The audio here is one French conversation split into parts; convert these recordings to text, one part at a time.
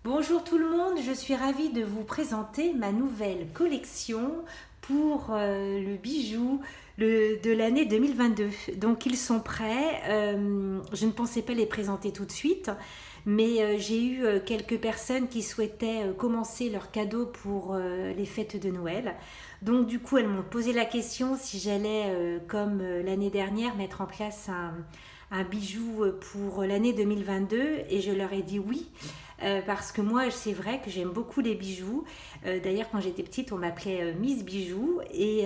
Bonjour tout le monde, je suis ravie de vous présenter ma nouvelle collection pour le bijou de l'année 2022. Donc ils sont prêts, je ne pensais pas les présenter tout de suite, mais j'ai eu quelques personnes qui souhaitaient commencer leurs cadeaux pour les fêtes de Noël. Donc du coup elles m'ont posé la question si j'allais, comme l'année dernière, mettre en place un bijou pour l'année 2022 et je leur ai dit oui. Parce que moi, c'est vrai que j'aime beaucoup les bijoux. D'ailleurs, quand j'étais petite, on m'appelait Miss Bijoux. Et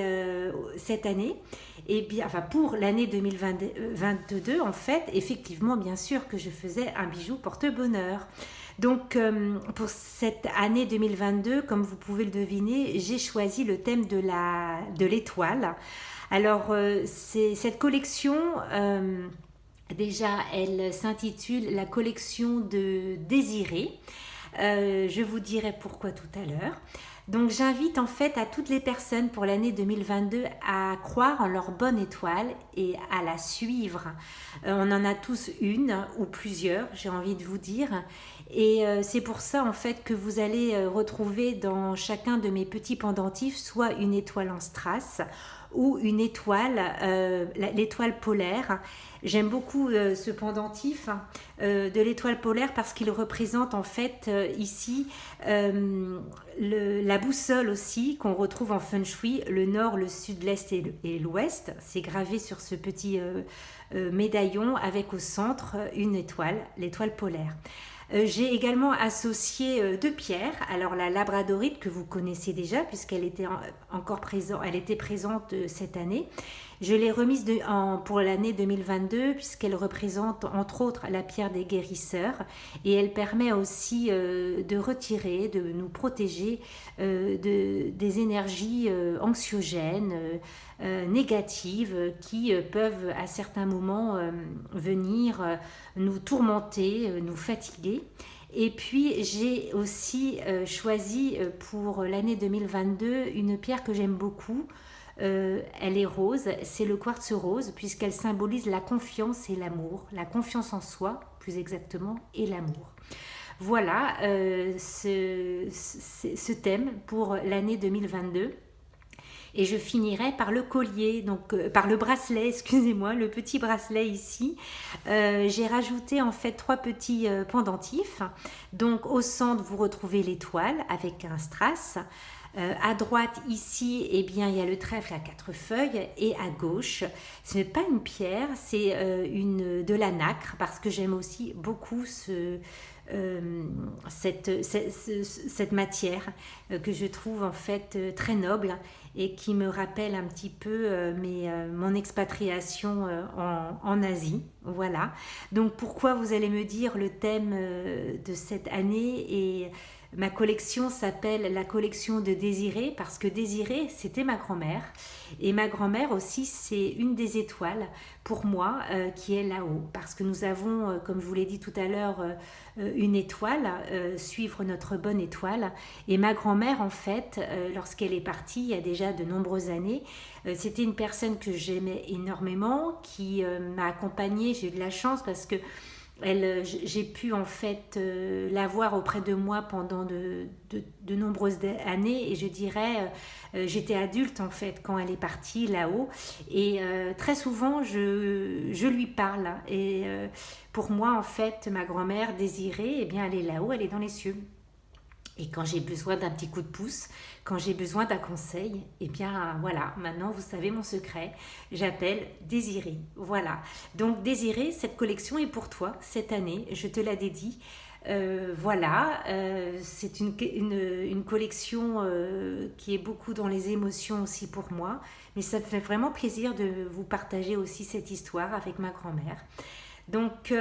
cette année, et bien, enfin pour l'année 2022, en fait, effectivement, bien sûr que je faisais un bijou porte-bonheur. Donc, pour cette année 2022, comme vous pouvez le deviner, j'ai choisi le thème de l'étoile. Alors, c'est cette collection. Déjà, elle s'intitule La collection de Désiré. Je vous dirai pourquoi tout à l'heure. Donc j'invite en fait à toutes les personnes pour l'année 2022 à croire en leur bonne étoile et à la suivre. On en a tous une ou plusieurs, j'ai envie de vous dire. Et c'est pour ça en fait que vous allez retrouver dans chacun de mes petits pendentifs soit une étoile en strass ou une étoile, l'étoile polaire. J'aime beaucoup ce pendentif de l'étoile polaire parce qu'il représente en fait ici la boussole aussi qu'on retrouve en feng shui, le nord, le sud, l'est et l'ouest. C'est gravé sur ce petit médaillon avec au centre une étoile, l'étoile polaire. J'ai également associé deux pierres. Alors la labradorite que vous connaissez déjà puisqu'elle était encore présente, elle était présente cette année. Je l'ai remise pour l'année 2022 puisqu'elle représente entre autres la pierre des guérisseurs et elle permet aussi de retirer, de nous protéger des énergies anxiogènes, négatives qui peuvent à certains moments venir nous tourmenter, nous fatiguer. Et puis j'ai aussi choisi pour l'année 2022 une pierre que j'aime beaucoup. Elle est rose, c'est le quartz rose puisqu'elle symbolise la confiance et l'amour, la confiance en soi plus exactement et l'amour. Voilà ce thème pour l'année 2022. Et je finirai par le collier, donc par le bracelet, excusez-moi, le petit bracelet ici. J'ai rajouté en fait trois petits pendentifs. Donc au centre, vous retrouvez l'étoile avec un strass. À droite ici, eh bien, il y a le trèfle à quatre feuilles et à gauche, ce n'est pas une pierre, c'est de la nacre parce que j'aime aussi beaucoup cette matière que je trouve en fait très noble et qui me rappelle un petit peu mon expatriation en Asie. Voilà. Donc pourquoi vous allez me dire le thème de cette année et ma collection s'appelle la collection de Désiré parce que Désiré, c'était ma grand-mère. Et ma grand-mère aussi, c'est une des étoiles pour moi qui est là-haut. Parce que nous avons, comme je vous l'ai dit tout à l'heure, une étoile, suivre notre bonne étoile. Et ma grand-mère, en fait, lorsqu'elle est partie, il y a déjà de nombreuses années, c'était une personne que j'aimais énormément, qui m'a accompagnée. J'ai eu de la chance parce que j'ai pu en fait l'avoir auprès de moi pendant de nombreuses années et je dirais j'étais adulte en fait quand elle est partie là-haut et très souvent je lui parle et pour moi en fait ma grand-mère Désirée eh bien elle est là-haut, elle est dans les cieux. Et quand j'ai besoin d'un petit coup de pouce, quand j'ai besoin d'un conseil, eh bien voilà, maintenant vous savez mon secret, j'appelle Désiré. Voilà, donc Désiré, cette collection est pour toi cette année, je te la dédie. Voilà, c'est une collection qui est beaucoup dans les émotions aussi pour moi, mais ça me fait vraiment plaisir de vous partager aussi cette histoire avec ma grand-mère. Donc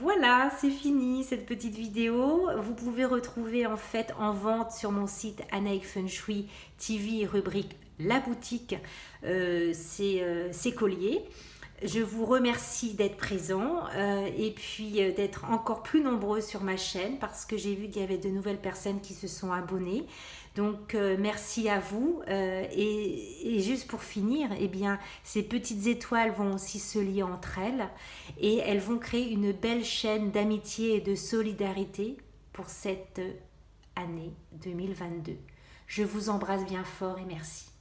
voilà, c'est fini cette petite vidéo. Vous pouvez retrouver en fait en vente sur mon site Anaïk Feng Shui TV rubrique La Boutique ces colliers. Je vous remercie d'être présent et puis d'être encore plus nombreux sur ma chaîne parce que j'ai vu qu'il y avait de nouvelles personnes qui se sont abonnées. Donc merci à vous et juste pour finir, eh bien, ces petites étoiles vont aussi se lier entre elles et elles vont créer une belle chaîne d'amitié et de solidarité pour cette année 2022. Je vous embrasse bien fort et merci.